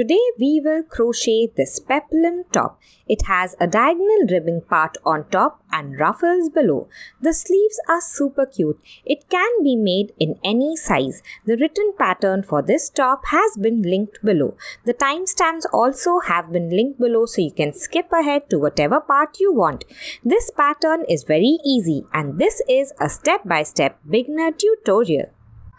Today we will crochet this peplum top. It has a diagonal ribbing part on top and ruffles below. The sleeves are super cute. It can be made in any size. The written pattern for this top has been linked below. The timestamps also have been linked below so you can skip ahead to whatever part you want. This pattern is very easy and this is a step-by-step beginner tutorial.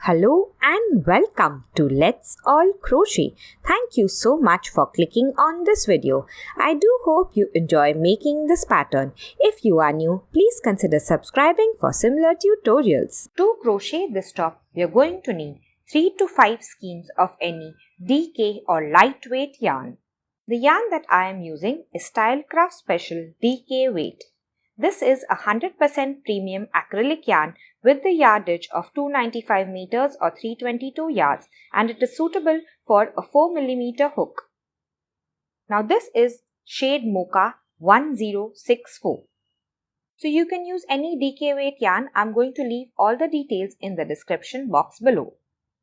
Hello and welcome to Let's All Crochet. Thank you so much for clicking on this video. I do hope you enjoy making this pattern. If you are new, please consider subscribing for similar tutorials. To crochet this top, we are going to need 3 to 5 skeins of any DK or lightweight yarn. The yarn that I am using is Stylecraft Special DK weight. This is a 100% premium acrylic yarn with the yardage of 295 meters or 322 yards, and it is suitable for a 4mm hook. Now this is shade Mocha 1064. So you can use any DK weight yarn. I'm going to leave all the details in the description box below.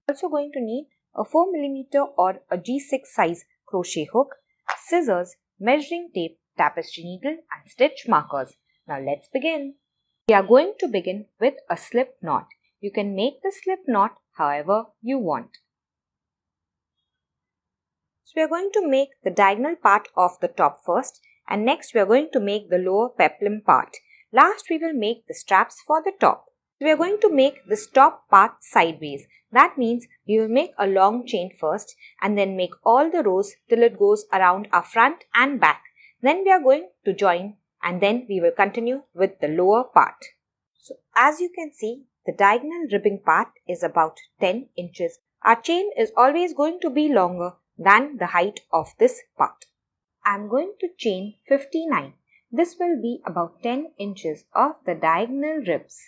Also going to need a 4mm or a G6 size crochet hook, scissors, measuring tape, tapestry needle and stitch markers. Now let's begin. We are going to begin with a slip knot. You can make the slip knot however you want. So we are going to make the diagonal part of the top first, and next we are going to make the lower peplum part. Last we will make the straps for the top. So we are going to make this top part sideways. That means we will make a long chain first and then make all the rows till it goes around our front and back. Then we are going to join and then we will continue with the lower part. So as you can see, the diagonal ribbing part is about 10 inches. Our chain is always going to be longer than the height of this part. I am going to chain 59. This will be about 10 inches of the diagonal ribs.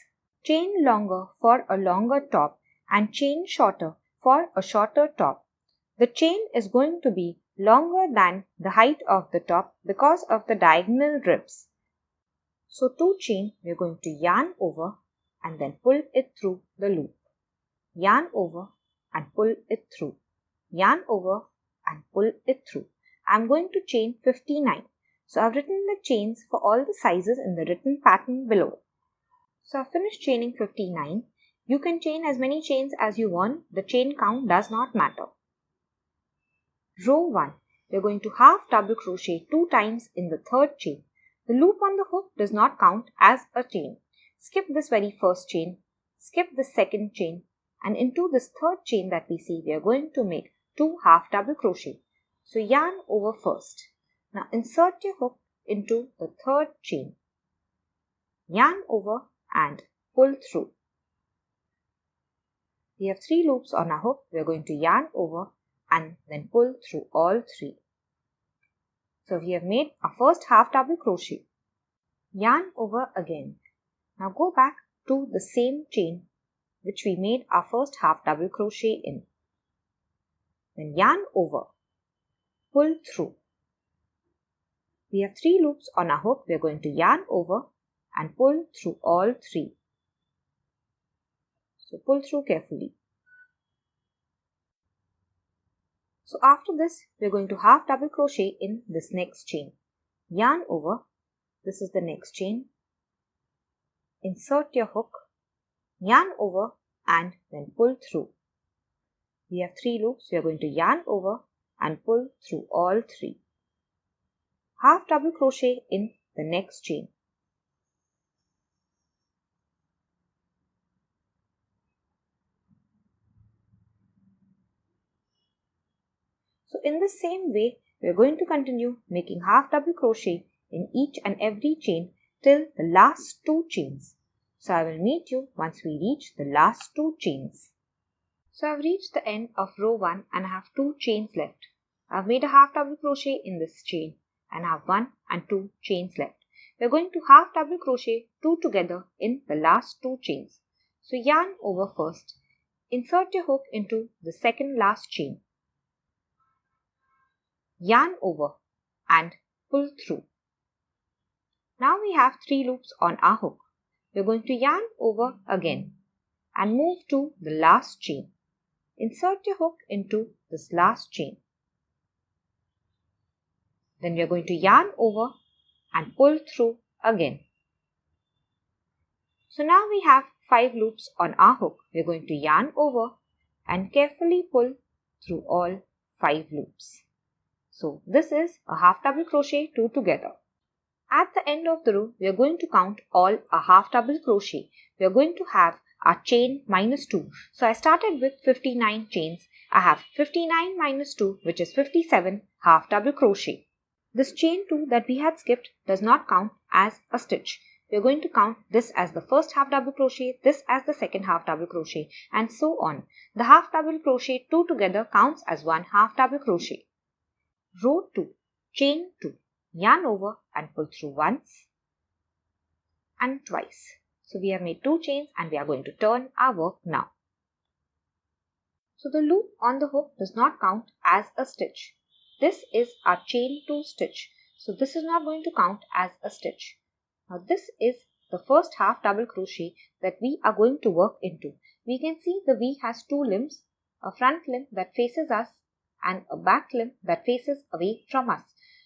Chain longer for a longer top and chain shorter for a shorter top. The chain is going to be longer than the height of the top because of the diagonal ribs. So to chain, we are going to yarn over and then pull it through the loop. Yarn over and pull it through. Yarn over and pull it through. I am going to chain 59. So I have written the chains for all the sizes in the written pattern below. So I have finished chaining 59. You can chain as many chains as you want. The chain count does not matter. Row 1. We are going to half double crochet 2 times in the third chain. The loop on the hook does not count as a chain. Skip this very first chain, skip the second chain, and into this third chain that we see, we are going to make 2 half double crochet. So yarn over first. Now insert your hook into the third chain. Yarn over and pull through. We have 3 loops on our hook. We are going to yarn over and then pull through all 3. So we have made our first half double crochet. Yarn over again. Now go back to the same chain which we made our first half double crochet in. Then yarn over. Pull through. We have 3 loops on our hook. We are going to yarn over and pull through all 3. So pull through carefully. So after this, we are going to half double crochet in this next chain. Yarn over. This is the next chain. Insert your hook. Yarn over and then pull through. We have 3 loops. We are going to yarn over and pull through all 3. Half double crochet in the next chain. So in the same way, we are going to continue making half double crochet in each and every chain till the last 2 chains. So I will meet you once we reach the last 2 chains. So I have reached the end of row 1 and I have 2 chains left. I have made a half double crochet in this chain and I have 1 and 2 chains left. We are going to half double crochet 2 together in the last 2 chains. So yarn over first. Insert your hook into the second last chain. Yarn over and pull through. Now we have 3 loops on our hook. We are going to yarn over again and move to the last chain. Insert your hook into this last chain. Then we are going to yarn over and pull through again. So now we have 5 loops on our hook. We are going to yarn over and carefully pull through all 5 loops. So this is a half double crochet 2 together. At the end of the row, we are going to count all a half double crochet. We are going to have our chain minus 2. So I started with 59 chains. I have 59 minus 2, which is 57 half double crochet. This chain 2 that we had skipped does not count as a stitch. We are going to count this as the first half double crochet, this as the second half double crochet, and so on. The half double crochet 2 together counts as one half double crochet. Row 2, chain 2, yarn over and pull through once and twice. So we have made 2 chains and we are going to turn our work now. So the loop on the hook does not count as a stitch. This is our chain 2 stitch. So this is not going to count as a stitch. Now this is the first half double crochet that we are going to work into. We can see the V has 2 limbs, a front limb that faces us and a back limb that faces away from us.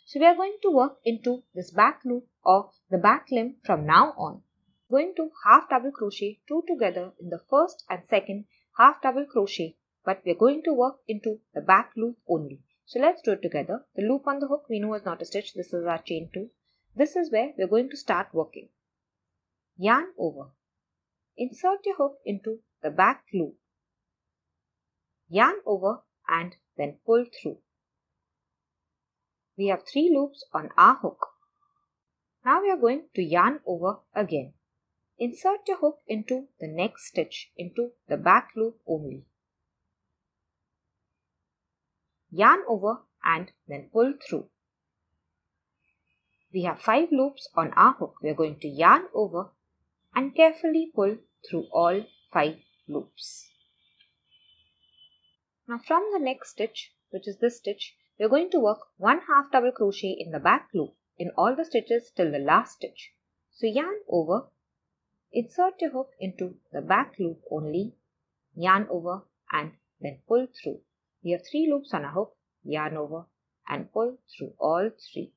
So we are going to work into this back loop or the back limb from now on. Going to half double crochet 2 together in the first and second half double crochet, but we are going to work into the back loop only. So let's do it together. The loop on the hook we know is not a stitch. This is our chain 2. This is where we are going to start working. Yarn over. Insert your hook into the back loop. Yarn over and then pull through. We have 3 loops on our hook. Now we are going to yarn over again. Insert your hook into the next stitch into the back loop only. Yarn over and then pull through. We have 5 loops on our hook. We are going to yarn over and carefully pull through all 5 loops. Now from the next stitch, which is this stitch, we are going to work 1 half double crochet in the back loop in all the stitches till the last stitch. So yarn over, insert your hook into the back loop only, yarn over and then pull through. We have 3 loops on our hook, yarn over and pull through all 3.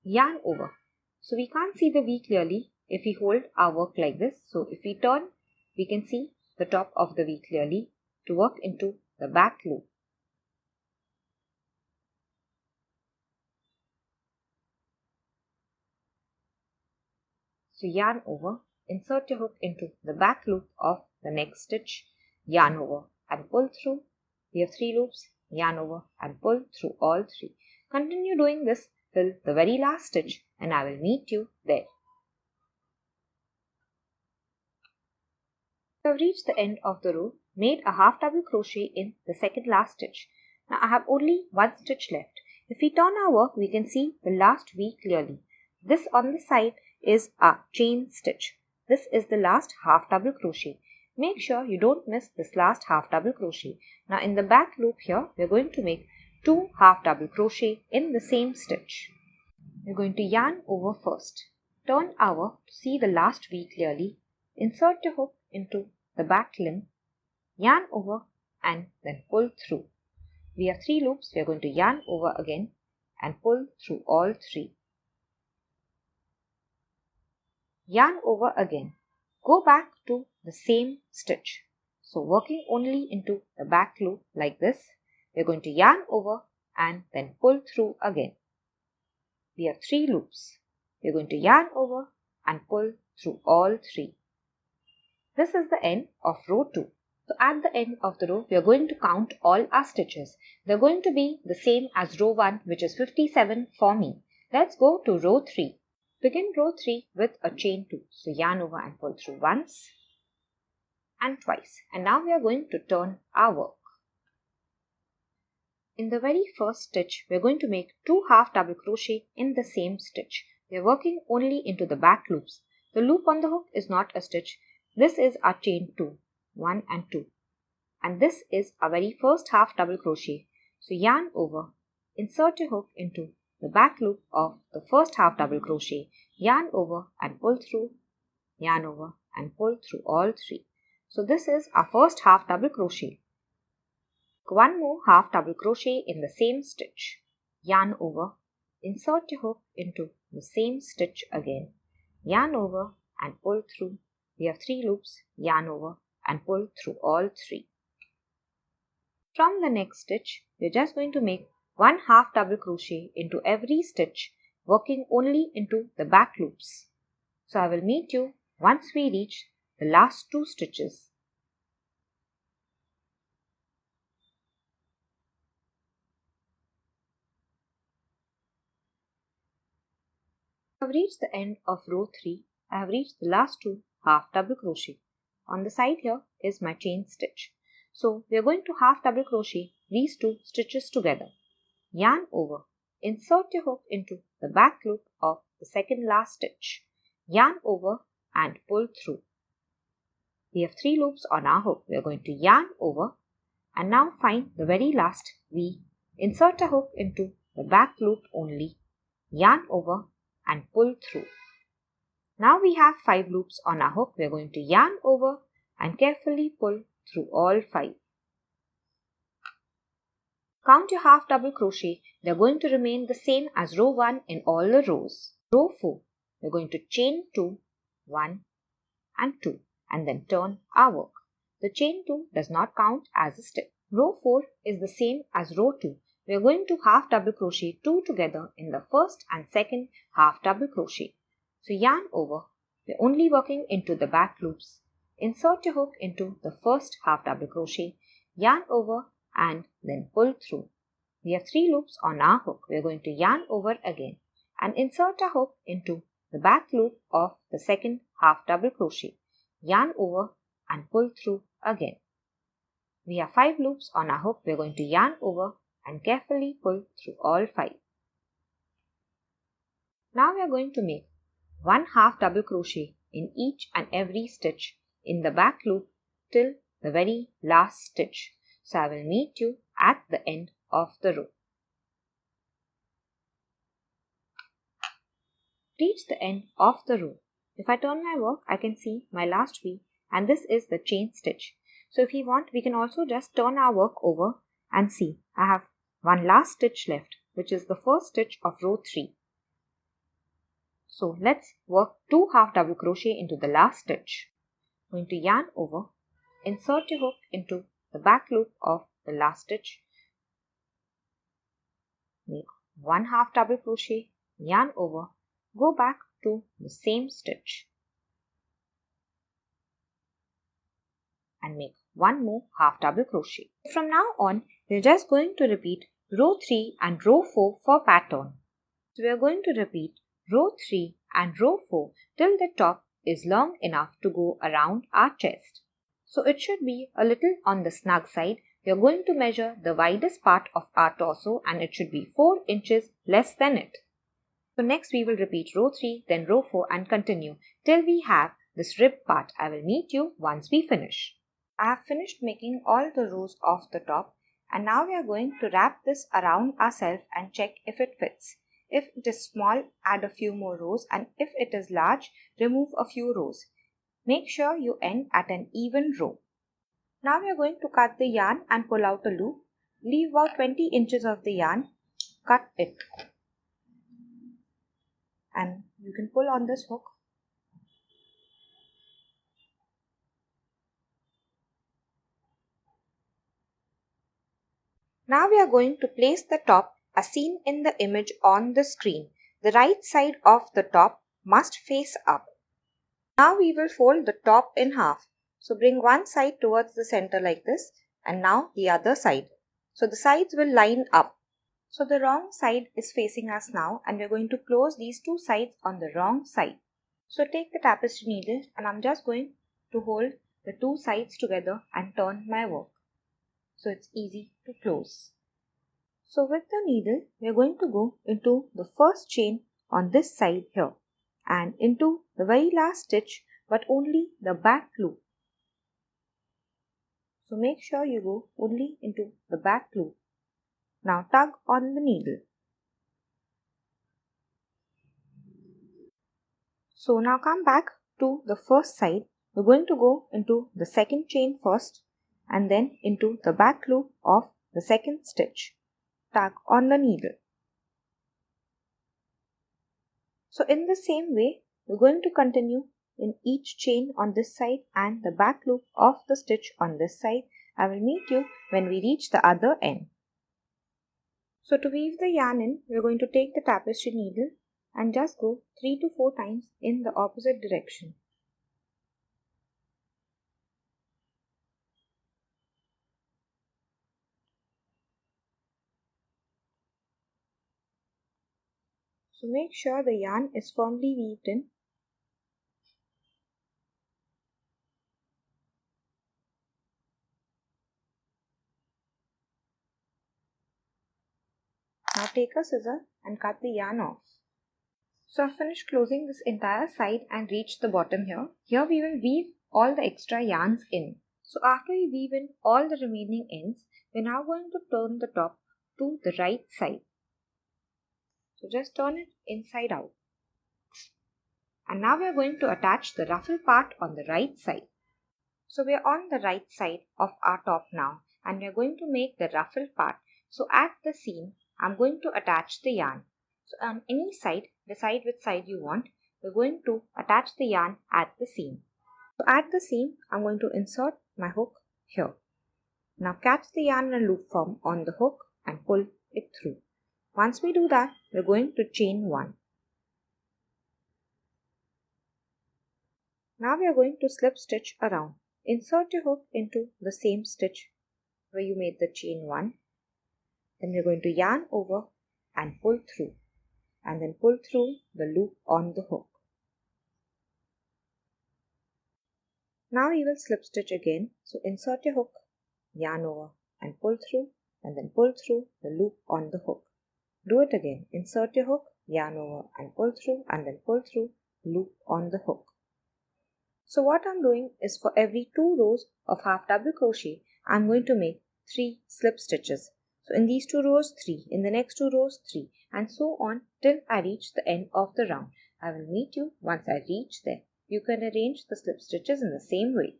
Yarn over. So we can't see the V clearly if we hold our work like this. So if we turn, we can see the top of the V clearly to work into the back loop. So yarn over, insert your hook into the back loop of the next stitch, yarn over and pull through. We have 3 loops, yarn over and pull through all 3. Continue doing this till the very last stitch and I will meet you there. I have reached the end of the row, made a half double crochet in the second last stitch. Now I have only 1 stitch left. If we turn our work, we can see the last V clearly. This on the side is a chain stitch. This is the last half double crochet. Make sure you don't miss this last half double crochet. Now in the back loop here, we are going to make 2 half double crochet in the same stitch. We are going to yarn over first. Turn our to see the last V clearly. Insert your hook into the back limb, yarn over and then pull through. We have 3 loops. We are going to yarn over again and pull through all 3. Yarn over again. Go back to the same stitch. So working only into the back loop like this, we are going to yarn over and then pull through again. We have 3 loops. We are going to yarn over and pull through all 3. This is the end of row 2. So at the end of the row, we are going to count all our stitches. They are going to be the same as row 1, which is 57 for me. Let's go to row 3. Begin row 3 with a chain 2. So yarn over and pull through once and twice. And now we are going to turn our work. In the very first stitch, we are going to make 2 half double crochet in the same stitch. We are working only into the back loops. The loop on the hook is not a stitch. This is our chain 2, 1 and 2. And this is our very first half double crochet. So yarn over, insert your hook into the back loop of the first half double crochet, yarn over and pull through, yarn over and pull through all 3. So this is our first half double crochet. 1 more half double crochet in the same stitch. yarn over, insert your hook into the same stitch again, yarn over and pull through. We have 3 loops, yarn over and pull through all 3. From the next stitch, we are just going to make 1 half double crochet into every stitch, working only into the back loops. So I will meet you once we reach the last 2 stitches. I have reached the end of row 3. I have reached the last 2 half double crochet. On the side here is my chain stitch. So we are going to half double crochet these 2 stitches together. Yarn over, insert your hook into the back loop of the second last stitch. Yarn over and pull through. We have 3 loops on our hook. We are going to yarn over and now find the very last V. Insert a hook into the back loop only. Yarn over and pull through. Now we have 5 loops on our hook. We are going to yarn over and carefully pull through all 5. Count your half double crochet. They are going to remain the same as row 1 in all the rows. Row 4, we are going to chain 2, 1 and 2 and then turn our work. The chain 2 does not count as a step. Row 4 is the same as row 2. We are going to half double crochet 2 together in the first and second half double crochet. So yarn over, we are only working into the back loops. Insert your hook into the first half double crochet, yarn over and then pull through. We have 3 loops on our hook. We are going to yarn over again and insert a hook into the back loop of the second half double crochet, yarn over and pull through again. We have 5 loops on our hook. We are going to yarn over and carefully pull through all 5. Now we are going to make 1 half double crochet in each and every stitch in the back loop till the very last stitch. So I will meet you at the end of the row. Reach the end of the row. If I turn my work, I can see my last V and this is the chain stitch. So if we want, we can also just turn our work over and see I have one last stitch left, which is the first stitch of row 3. So let's work 2 half double crochet into the last stitch. I'm going to yarn over, insert your hook into the back loop of the last stitch, make 1 half double crochet, yarn over, go back to the same stitch and make 1 more half double crochet. From now on, we are just going to repeat row 3 and row 4 for pattern. So we are going to repeat row 3 and row 4 till the top is long enough to go around our chest. So it should be a little on the snug side. We are going to measure the widest part of our torso and it should be 4 inches less than it. So next we will repeat row 3, then row 4 and continue till we have this rib part. I will meet you once we finish. I have finished making all the rows of the top and now we are going to wrap this around ourselves and check if it fits. If it is small, add a few more rows, and if it is large, remove a few rows. Make sure you end at an even row. Now we are going to cut the yarn and pull out a loop. Leave about 20 inches of the yarn, cut it, and you can pull on this hook. Now we are going to place the top as seen in the image on the screen. The right side of the top must face up. Now we will fold the top in half. So bring one side towards the center like this and now the other side. So the sides will line up. So the wrong side is facing us now and we are going to close these 2 sides on the wrong side. So take the tapestry needle and I'm just going to hold the 2 sides together and turn my work. So it's easy to close. So with the needle, we are going to go into the first chain on this side here and into the very last stitch but only the back loop. So make sure you go only into the back loop. Now tug on the needle. So now come back to the first side. We're going to go into the second chain first and then into the back loop of the second stitch. Tug on the needle. So in the same way, we're going to continue in each chain on this side and the back loop of the stitch on this side. I will meet you when we reach the other end. So to weave the yarn in, we're going to take the tapestry needle and just go 3 to 4 times in the opposite direction. So make sure the yarn is firmly weaved in. Now take a scissor and cut the yarn off. So I've finished closing this entire side and reached the bottom here. Here we will weave all the extra yarns in. So after we weave in all the remaining ends, we're now going to turn the top to the right side. So just turn it inside out. And now we are going to attach the ruffle part on the right side. So we are on the right side of our top now and we are going to make the ruffle part. So at the seam, I'm going to attach the yarn. So on any side, decide which side you want, we're going to attach the yarn at the seam. So at the seam, I'm going to insert my hook here. Now catch the yarn in a loop form on the hook and pull it through. Once we do that, we're going to chain 1. Now we are going to slip stitch around. Insert your hook into the same stitch where you made the chain 1. Then we're going to yarn over and pull through. And then pull through the loop on the hook. Now we will slip stitch again. So insert your hook, yarn over and pull through. And then pull through the loop on the hook. Do it again. Insert your hook, yarn over and pull through. And then pull through the loop on the hook. So what I'm doing is for every 2 rows of half double crochet, I'm going to make 3 slip stitches. So in these 2 rows 3, in the next 2 rows 3 and so on till I reach the end of the round. I will meet you once I reach there. You can arrange the slip stitches in the same way.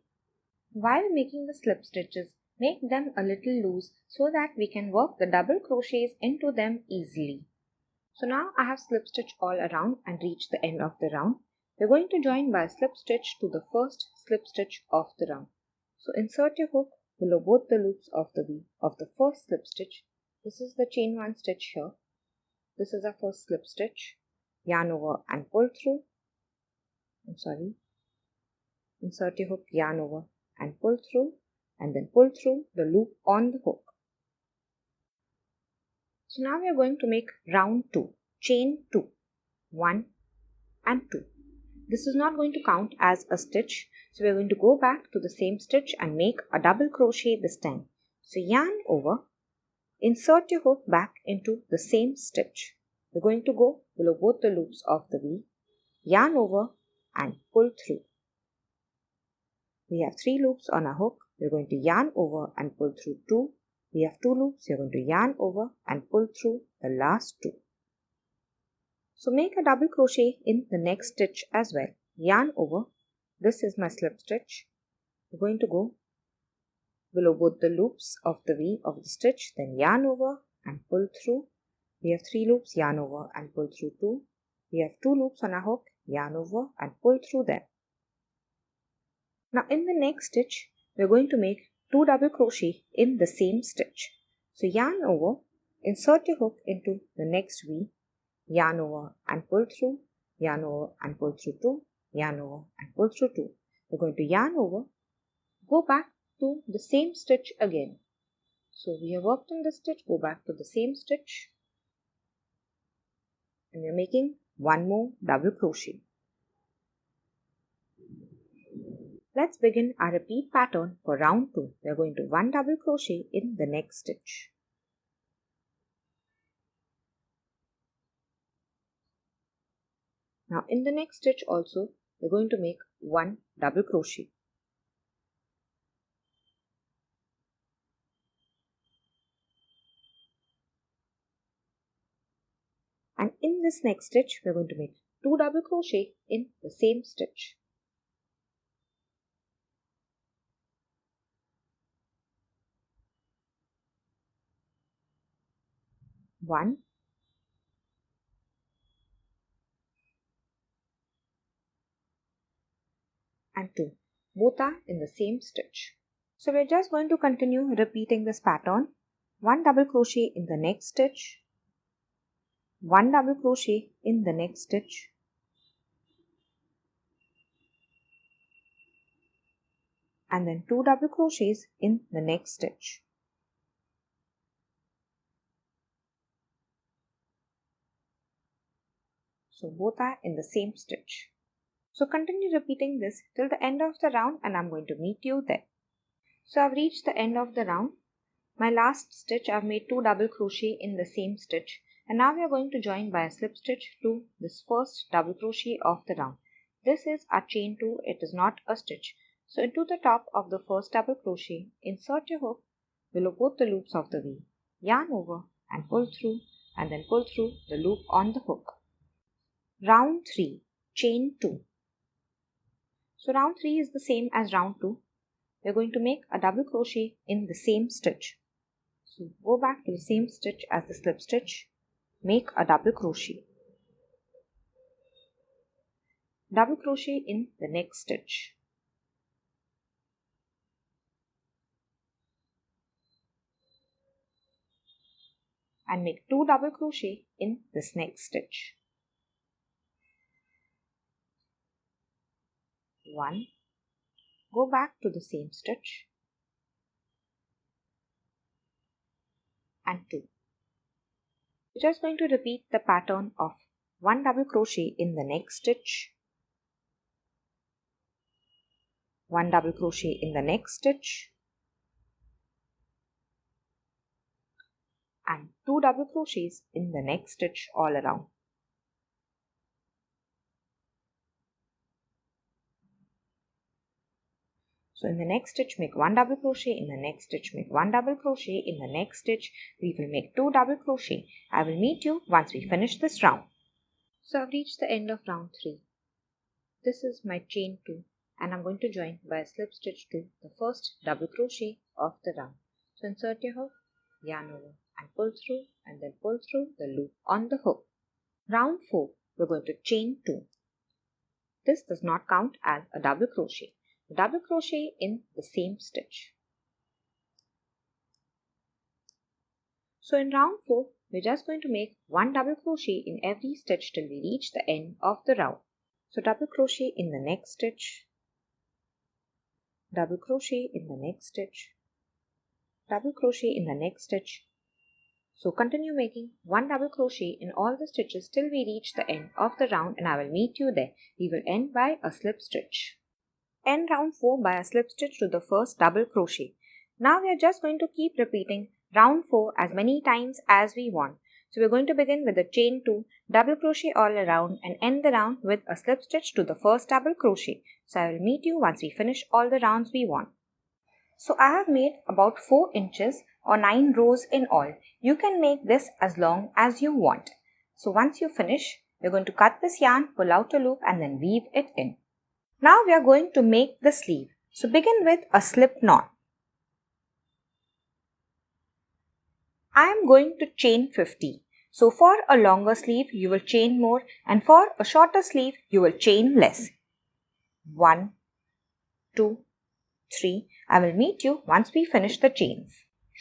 While making the slip stitches, make them a little loose so that we can work the double crochets into them easily. So now I have slip stitched all around and reached the end of the round. We're going to join by a slip stitch to the first slip stitch of the round. So insert your hook below both the loops of the V of the first slip stitch. This is the chain 1 stitch here. This is our first slip stitch. Yarn over and pull through. Insert your hook, yarn over and pull through and then pull through the loop on the hook. So now we are going to make round 2, chain 2, 1 and 2. This is not going to count as a stitch, so we are going to go back to the same stitch and make a double crochet this time. So yarn over, insert your hook back into the same stitch. We're going to go below both the loops of the V, yarn over and pull through. We have 3 loops on our hook. We're going to yarn over and pull through 2. We have 2 loops. We're going to yarn over and pull through the last 2. So make a double crochet in the next stitch as well. Yarn over. This is my slip stitch. We're going to go below both the loops of the V of the stitch, then yarn over and pull through. We have 3 loops, yarn over and pull through 2. We have 2 loops on our hook, yarn over and pull through them. Now in the next stitch, we're going to make 2 double crochet in the same stitch. So yarn over, insert your hook into the next V, yarn over and pull through, yarn over and pull through 2, yarn over and pull through 2. We're going to yarn over, go back to the same stitch again. So we have worked in this stitch, go back to the same stitch and we're making 1 more double crochet. Let's begin our repeat pattern for round 2. We're going to 1 double crochet in the next stitch. Now in the next stitch also, we're going to make 1 double crochet. And in this next stitch, we're going to make 2 double crochet in the same stitch. One, 2. Both are in the same stitch. So we're just going to continue repeating this pattern. 1 double crochet in the next stitch, 1 double crochet in the next stitch, and then 2 double crochets in the next stitch. So both are in the same stitch. So continue repeating this till the end of the round and I'm going to meet you there. So I've reached the end of the round. My last stitch I've made 2 double crochet in the same stitch, and now we are going to join by a slip stitch to this first double crochet of the round. This is our chain 2, it is not a stitch. So into the top of the first double crochet, insert your hook below both the loops of the V, yarn over and pull through, and then pull through the loop on the hook. Round 3, chain 2. So round 3 is the same as round 2. We are going to make a double crochet in the same stitch. So go back to the same stitch as the slip stitch, make a double crochet. Double crochet in the next stitch. And make 2 double crochet in this next stitch. 1, go back to the same stitch, and 2. We're just going to repeat the pattern of 1 double crochet in the next stitch, 1 double crochet in the next stitch, and 2 double crochets in the next stitch all around. So in the next stitch, make 1 double crochet, in the next stitch, make 1 double crochet, in the next stitch, we will make 2 double crochet. I will meet you once we finish this round. So I've reached the end of round 3. This is my chain 2 and I'm going to join by a slip stitch to the first double crochet of the round. So insert your hook, yarn over and pull through, and then pull through the loop on the hook. Round 4, we're going to chain 2. This does not count as a double crochet. Double crochet in the same stitch. So in round 4, we're just going to make 1 double crochet in every stitch till we reach the end of the round. So double crochet in the next stitch, double crochet in the next stitch, double crochet in the next stitch. So continue making 1 double crochet in all the stitches till we reach the end of the round and I will meet you there. We will end by a slip stitch. End round 4 by a slip stitch to the first double crochet. Now we are just going to keep repeating round 4 as many times as we want. So we are going to begin with the chain 2, double crochet all around and end the round with a slip stitch to the first double crochet. So I will meet you once we finish all the rounds we want. So I have made about 4 inches or 9 rows in all. You can make this as long as you want. So once you finish, we are going to cut this yarn, pull out a loop and then weave it in. Now we are going to make the sleeve. So begin with a slip knot. I am going to chain 50. So for a longer sleeve you will chain more and for a shorter sleeve you will chain less. 1, 2, 3. I will meet you once we finish the chains.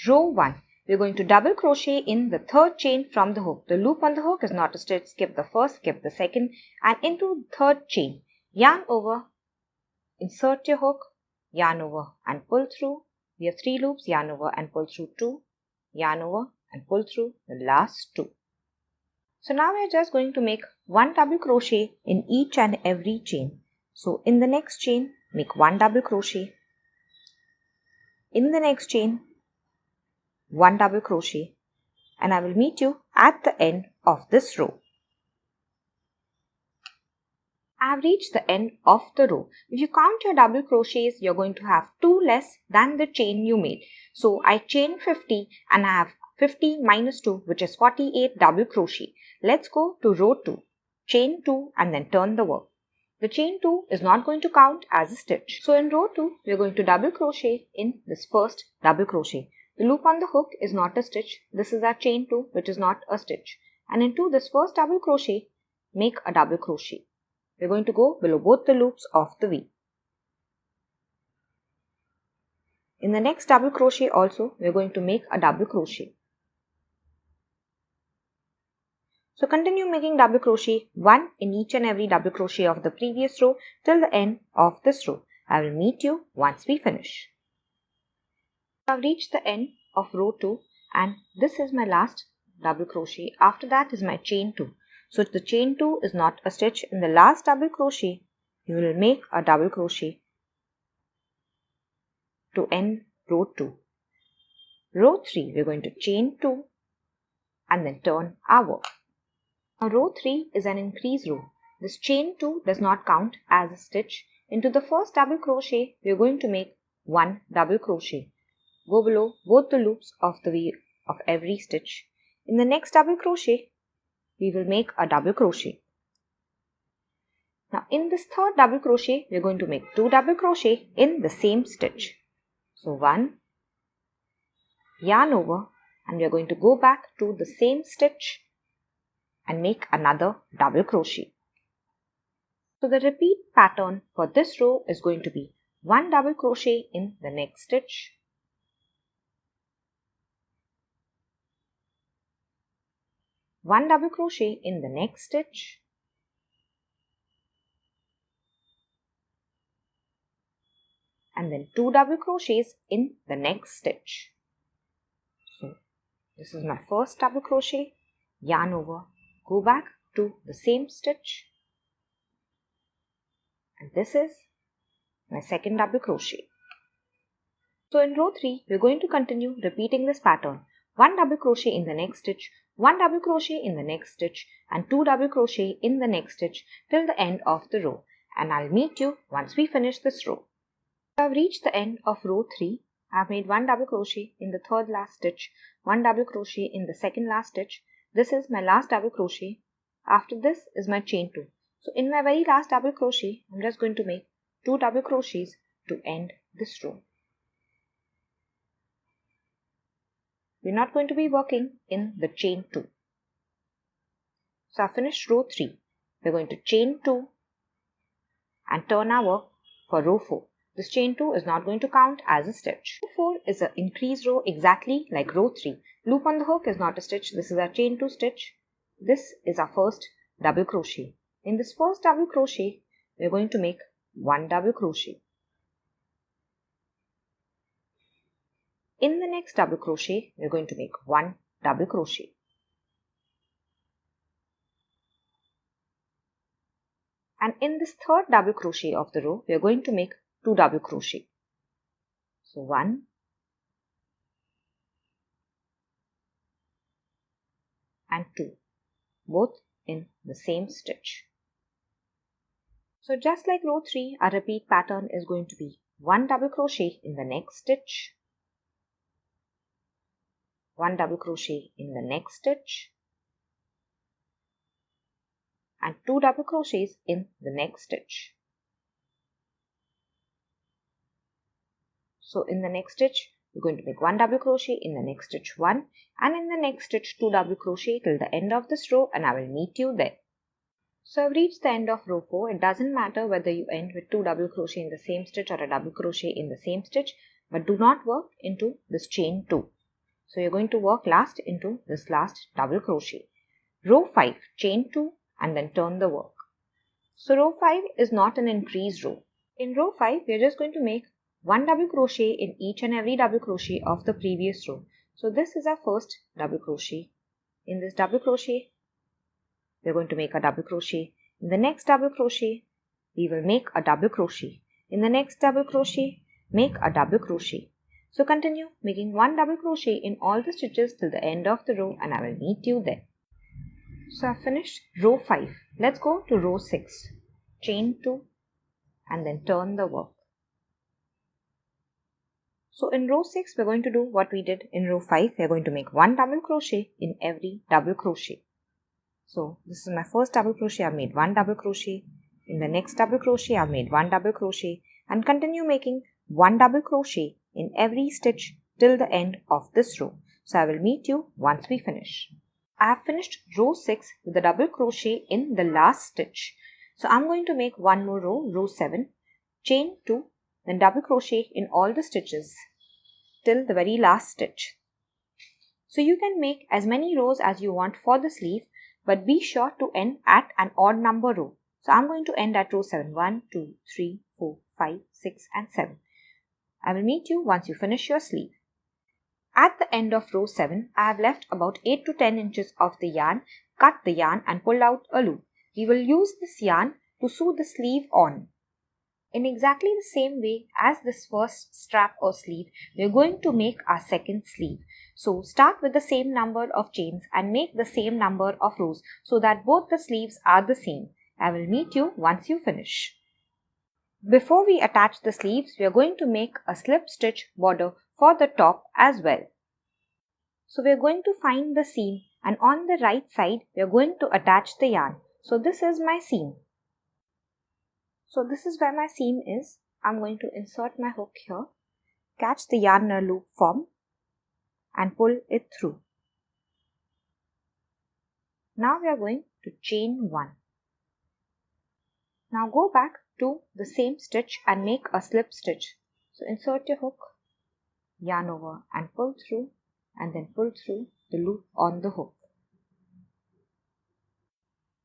Row 1. We are going to double crochet in the third chain from the hook. The loop on the hook is not a stitch. Skip the first, skip the second and into the third chain. Yarn over. Insert your hook, yarn over and pull through. We have 3 loops, yarn over and pull through 2, yarn over and pull through the last 2. So now we are just going to make 1 double crochet in each and every chain. So in the next chain, make 1 double crochet. In the next chain, 1 double crochet, and I will meet you at the end of this row. I have reached the end of the row. If you count your double crochets, you're going to have 2 less than the chain you made. So I chain 50 and I have 50 minus 2, which is 48 double crochet. Let's go to row 2. Chain 2 and then turn the work. The chain 2 is not going to count as a stitch. So in row 2, we are going to double crochet in this first double crochet. The loop on the hook is not a stitch. This is our chain 2, which is not a stitch. And into this first double crochet, make a double crochet. We're going to go below both the loops of the V. In the next double crochet also, we are going to make a double crochet. So continue making double crochet, one in each and every double crochet of the previous row till the end of this row. I will meet you once we finish. I have reached the end of row 2 and this is my last double crochet. After that is my chain 2. So the chain 2 is not a stitch. In the last double crochet, you will make a double crochet to end row 2. Row 3, we are going to chain 2 and then turn our work. Now row 3 is an increase row. This chain 2 does not count as a stitch. Into the first double crochet, we are going to make one double crochet. Go below both the loops of the V of every stitch. In the next double crochet, we will make a double crochet. Now in this third double crochet, we are going to make 2 double crochet in the same stitch. So 1, yarn over, and we are going to go back to the same stitch and make another double crochet. So the repeat pattern for this row is going to be 1 double crochet in the next stitch, 1 double crochet in the next stitch, and then 2 double crochets in the next stitch. So this is my first double crochet, yarn over, go back to the same stitch, and this is my second double crochet. So in row 3, we are going to continue repeating this pattern. 1 double crochet in the next stitch, 1 double crochet in the next stitch, and 2 double crochet in the next stitch till the end of the row. And I'll meet you once we finish this row. I have reached the end of row 3. I have made 1 double crochet in the third last stitch, 1 double crochet in the second last stitch. This is my last double crochet. After this is my chain 2. So in my very last double crochet, I'm just going to make 2 double crochets to end this row. We're not going to be working in the chain 2. So I finished row 3. We're going to chain 2 and turn our work for row 4. This chain 2 is not going to count as a stitch. Row 4 is an increase row exactly like row 3. Loop on the hook is not a stitch. This is our chain 2 stitch. This is our first double crochet. In this first double crochet, we're going to make 1 double crochet. In the next double crochet, we're going to make 1 double crochet. And in this third double crochet of the row, we are going to make 2 double crochet. So 1 and 2, both in the same stitch. So just like row 3, our repeat pattern is going to be 1 double crochet in the next stitch, 1 double crochet in the next stitch, and 2 double crochets in the next stitch. So in the next stitch, we're going to make 1 double crochet, in the next stitch 1, and in the next stitch 2 double crochet till the end of this row, and I will meet you there. So I've reached the end of row 4. It doesn't matter whether you end with 2 double crochet in the same stitch or a double crochet in the same stitch, but do not work into this chain 2. So you're going to work last into this last double crochet. Row 5, chain 2 and then turn the work. So row 5 is not an increase row. In row 5, we're just going to make 1 double crochet in each and every double crochet of the previous row. So this is our first double crochet. In this double crochet, we're going to make a double crochet. In the next double crochet, we will make a double crochet. In the next double crochet, make a double crochet. So continue making 1 double crochet in all the stitches till the end of the row, and I will meet you there. So I've finished row 5. Let's go to row 6. Chain 2 and then turn the work. So in row 6, we're going to do what we did in row 5. We're going to make 1 double crochet in every double crochet. So this is my first double crochet. I've made 1 double crochet. In the next double crochet, I've made 1 double crochet, and continue making 1 double crochet in every stitch till the end of this row. So I will meet you once we finish. I have finished row 6 with a double crochet in the last stitch. So I'm going to make one more row, row 7, chain 2, then double crochet in all the stitches. till the very last stitch. So you can make as many rows as you want for the sleeve, but be sure to end at an odd number row. So I'm going to end at row 7. 1, 2, 3, 4, 5, 6 and 7. I will meet you once you finish your sleeve. At the end of row 7, I have left about 8 to 10 inches of the yarn, cut the yarn and pull out a loop. We will use this yarn to sew the sleeve on. In exactly the same way as this first strap or sleeve, we are going to make our second sleeve. So start with the same number of chains and make the same number of rows so that both the sleeves are the same. I will meet you once you finish. Before we attach the sleeves, we are going to make a slip stitch border for the top as well. So we are going to find the seam and on the right side we are going to attach the yarn. So this is my seam. So this is where my seam is. I'm going to insert my hook here, catch the yarn in a loop form and pull it through. Now we are going to chain 1. Now go back to the same stitch and make a slip stitch. So insert your hook, yarn over and pull through and then pull through the loop on the hook.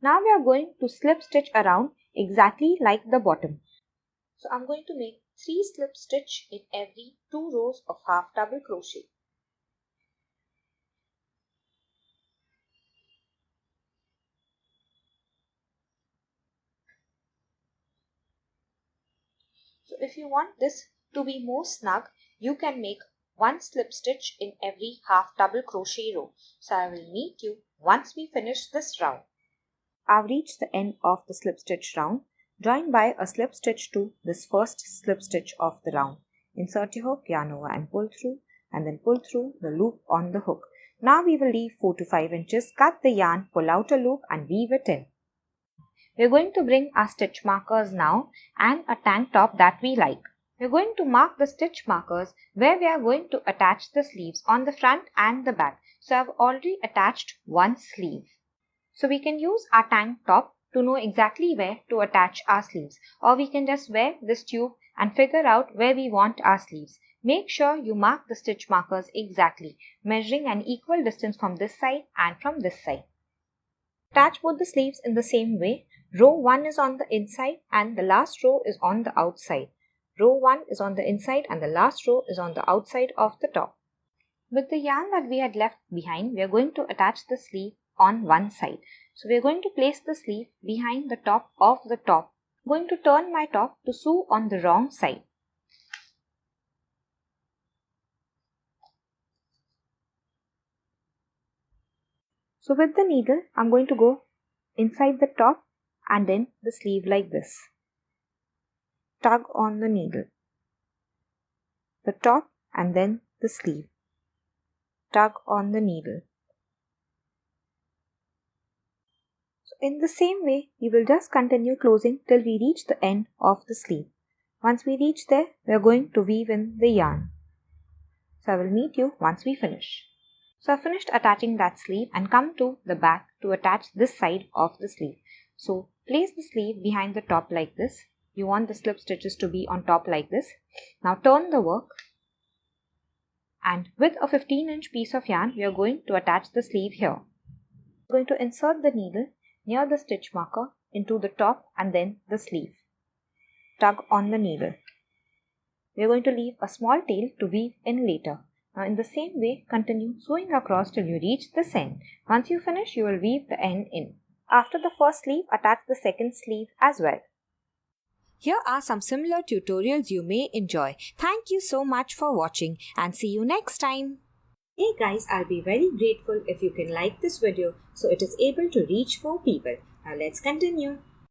Now we are going to slip stitch around exactly like the bottom. So I'm going to make 3 slip stitch in every 2 rows of half double crochet. So if you want this to be more snug, you can make 1 slip stitch in every half double crochet row. So I will meet you once we finish this round. I've reached the end of the slip stitch round. Join by a slip stitch to this first slip stitch of the round. Insert your hook, yarn over and pull through and then pull through the loop on the hook. Now we will leave 4 to 5 inches, cut the yarn, pull out a loop and weave it in. We are going to bring our stitch markers now and a tank top that we like. We are going to mark the stitch markers where we are going to attach the sleeves on the front and the back. So I have already attached one sleeve. So we can use our tank top to know exactly where to attach our sleeves, or we can just wear this tube and figure out where we want our sleeves. Make sure you mark the stitch markers exactly, measuring an equal distance from this side and from this side. Attach both the sleeves in the same way. Row 1 is on the inside and the last row is on the outside. Row 1 is on the inside and the last row is on the outside of the top. With the yarn that we had left behind, we are going to attach the sleeve on one side. So we are going to place the sleeve behind the top of the top. I'm going to turn my top to sew on the wrong side. So with the needle, I'm going to go inside the top and then the sleeve like this. Tug on the needle. The top and then the sleeve. Tug on the needle. So in the same way, we will just continue closing till we reach the end of the sleeve. Once we reach there, we are going to weave in the yarn. So I will meet you once we finish. So I finished attaching that sleeve and come to the back to attach this side of the sleeve. So place the sleeve behind the top like this. You want the slip stitches to be on top like this. Now turn the work and with a 15-inch piece of yarn, we are going to attach the sleeve here. We are going to insert the needle near the stitch marker into the top and then the sleeve. Tug on the needle. We are going to leave a small tail to weave in later. Now in the same way, continue sewing across till you reach this end. Once you finish, you will weave the end in. After the first sleeve, attach the second sleeve as well. Here are some similar tutorials you may enjoy. Thank you so much for watching and see you next time. Hey guys, I'll be very grateful if you can like this video so it is able to reach more people. Now let's continue.